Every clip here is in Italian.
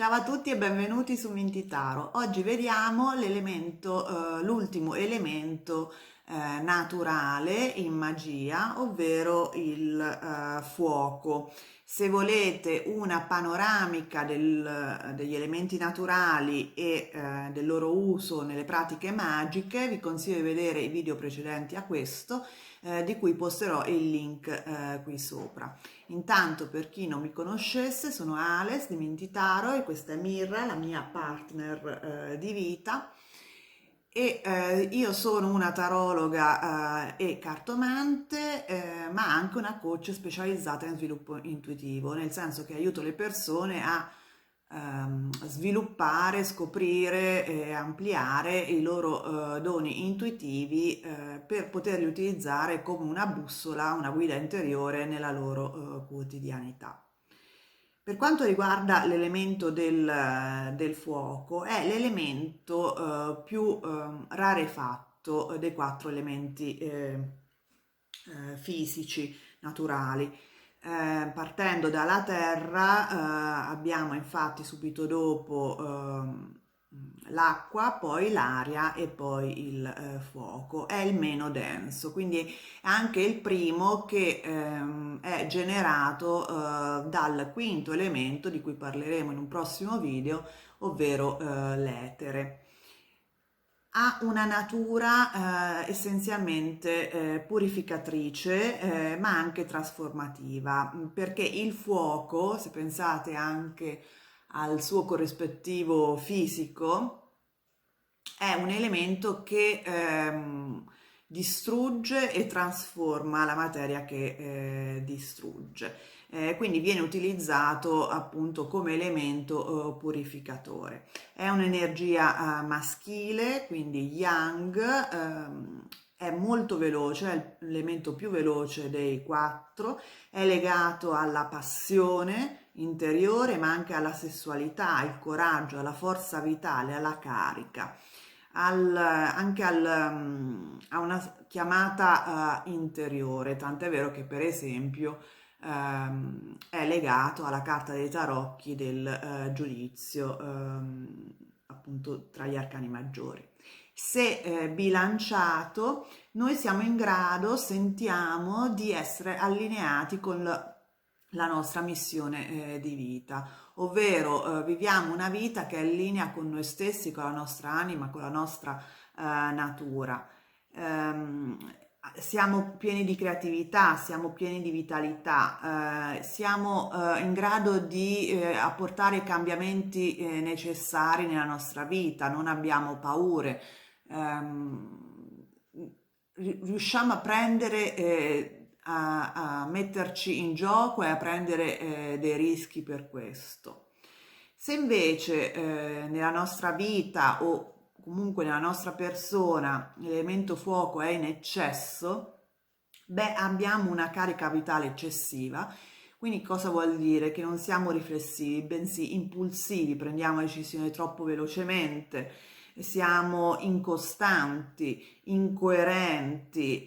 Ciao a tutti e benvenuti su Mintitaro. Oggi vediamo l'ultimo elemento naturale in magia, ovvero il fuoco. Se volete una panoramica degli elementi naturali e del loro uso nelle pratiche magiche, vi consiglio di vedere i video precedenti a questo, di cui posterò il link qui sopra. Intanto, per chi non mi conoscesse, sono Ales di Mintitaro e questa è Mirra, la mia partner di vita. E io sono una tarologa e cartomante, ma anche una coach specializzata in sviluppo intuitivo, nel senso che aiuto le persone a sviluppare, scoprire e ampliare i loro doni intuitivi per poterli utilizzare come una bussola, una guida interiore nella loro quotidianità. Per quanto riguarda l'elemento del fuoco, è l'elemento più rarefatto dei quattro elementi fisici, naturali. Partendo dalla terra, abbiamo infatti subito dopo l'acqua, poi l'aria e poi il fuoco. È il meno denso, quindi è anche il primo che è generato dal quinto elemento di cui parleremo in un prossimo video, ovvero l'etere. Ha una natura essenzialmente purificatrice, ma anche trasformativa, perché il fuoco, se pensate anche al suo corrispettivo fisico, è un elemento che distrugge e trasforma la materia che distrugge. Quindi viene utilizzato appunto come elemento purificatore. È un'energia maschile, quindi yang, è molto veloce, è l'elemento più veloce dei quattro, è legato alla passione interiore, ma anche alla sessualità, al coraggio, alla forza vitale, alla carica. A una chiamata interiore, tant'è vero che per esempio è legato alla carta dei tarocchi del giudizio, appunto tra gli arcani maggiori. Se bilanciato, noi siamo in grado, sentiamo di essere allineati con la nostra missione di vita, ovvero viviamo una vita che è in linea con noi stessi, con la nostra anima, con la nostra natura. Ehm, Siamo pieni di creatività, siamo pieni di vitalità, siamo in grado di apportare i cambiamenti necessari nella nostra vita, non abbiamo paure, ehm, riusciamo a prendere, a metterci in gioco e a prendere dei rischi per questo. Se invece nella nostra vita o comunque nella nostra persona l'elemento fuoco è in eccesso, beh, abbiamo una carica vitale eccessiva. Quindi cosa vuol dire? Che non siamo riflessivi, bensì impulsivi, prendiamo decisioni troppo velocemente, siamo incostanti, incoerenti,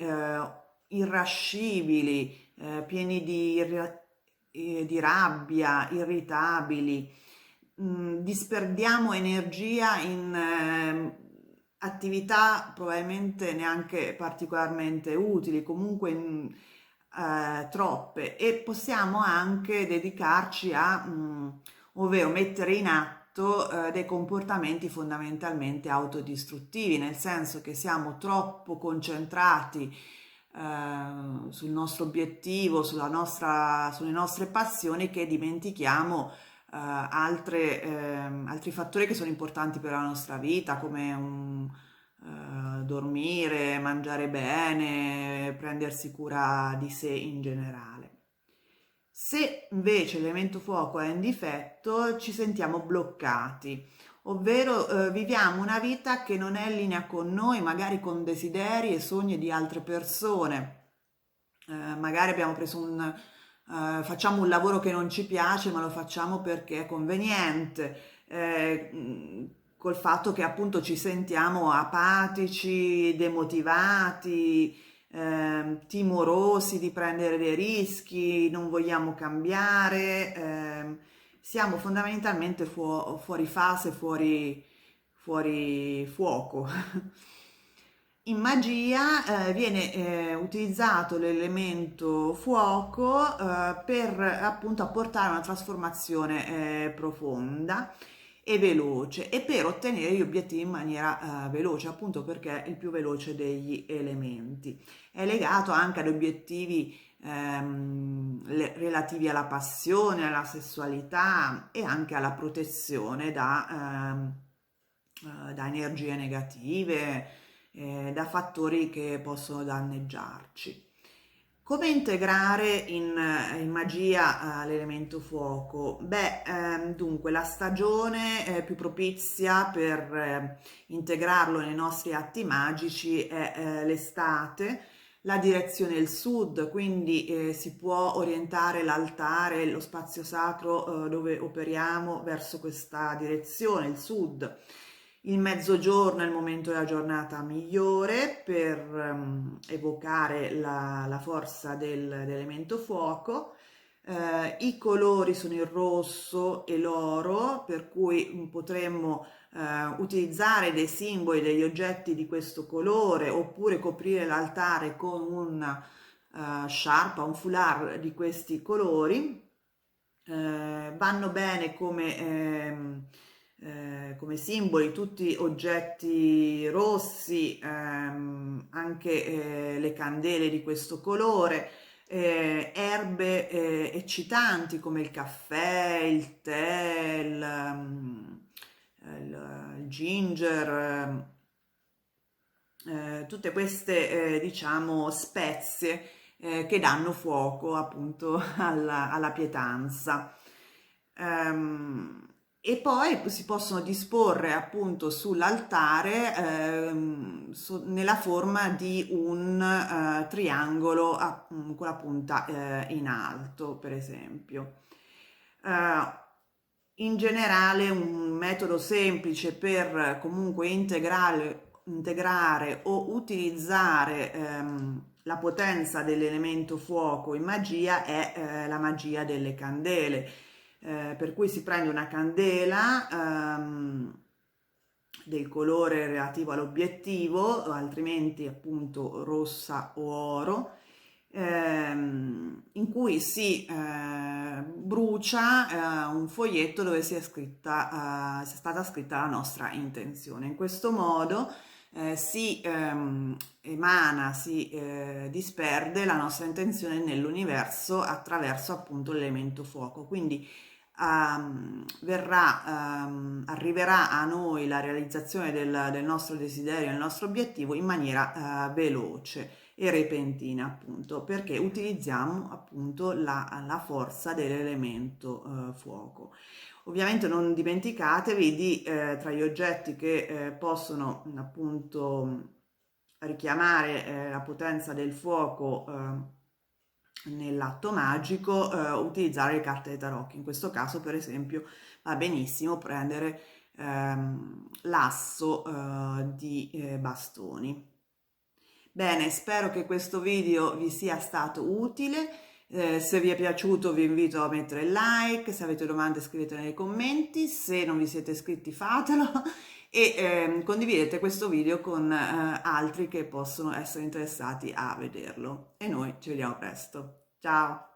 irascibili, pieni di rabbia, irritabili, disperdiamo energia in attività probabilmente neanche particolarmente utili, comunque troppe, e possiamo anche dedicarci ovvero mettere in atto dei comportamenti fondamentalmente autodistruttivi, nel senso che siamo troppo concentrati sul nostro obiettivo, sulle nostre passioni, che dimentichiamo altri fattori che sono importanti per la nostra vita, come dormire, mangiare bene, prendersi cura di sé in generale. Se invece l'elemento fuoco è in difetto, ci sentiamo bloccati, ovvero viviamo una vita che non è in linea con noi, magari con desideri e sogni di altre persone. Magari facciamo un lavoro che non ci piace, ma lo facciamo perché è conveniente, col fatto che appunto ci sentiamo apatici, demotivati, timorosi di prendere dei rischi, non vogliamo cambiare, siamo fondamentalmente fuori fase, fuori fuoco. In magia viene utilizzato l'elemento fuoco per appunto apportare una trasformazione profonda e veloce e per ottenere gli obiettivi in maniera veloce, appunto perché è il più veloce degli elementi. È legato anche ad obiettivi relativi alla passione, alla sessualità e anche alla protezione da energie negative, da fattori che possono danneggiarci. Come integrare in magia l'elemento fuoco? Beh, dunque la stagione più propizia per integrarlo nei nostri atti magici è l'estate, la direzione è il sud, quindi si può orientare l'altare, lo spazio sacro dove operiamo verso questa direzione, il sud. Il mezzogiorno è il momento della giornata migliore per evocare la forza dell'elemento fuoco. I colori sono il rosso e l'oro, per cui potremmo utilizzare dei simboli, degli oggetti di questo colore, oppure coprire l'altare con una sciarpa, un foulard di questi colori. Vanno bene come simboli tutti oggetti rossi, anche le candele di questo colore, erbe eccitanti come il caffè, il tè, il ginger, tutte queste diciamo spezie che danno fuoco appunto alla pietanza. E poi si possono disporre appunto sull'altare nella forma di un triangolo con la punta in alto, per esempio. Eh, In generale, un metodo semplice per comunque integrare o utilizzare la potenza dell'elemento fuoco in magia è la magia delle candele. Per cui si prende una candela del colore relativo all'obiettivo, altrimenti appunto rossa o oro, in cui si brucia un foglietto dove sia stata scritta la nostra intenzione. In questo modo si emana, si disperde la nostra intenzione nell'universo attraverso appunto l'elemento fuoco. Quindi arriverà a noi la realizzazione del nostro desiderio, del nostro obiettivo in maniera veloce e repentina, appunto, perché utilizziamo appunto la forza dell'elemento fuoco. Ovviamente non dimenticatevi di tra gli oggetti che possono appunto richiamare la potenza del fuoco nell'atto magico, utilizzare le carte dei tarocchi. In questo caso, per esempio, va benissimo prendere l'asso di bastoni. Bene, spero che questo video vi sia stato utile. Se vi è piaciuto vi invito a mettere il like, se avete domande scrivetele nei commenti, se non vi siete iscritti fatelo e condividete questo video con altri che possono essere interessati a vederlo. E noi ci vediamo presto. Ciao!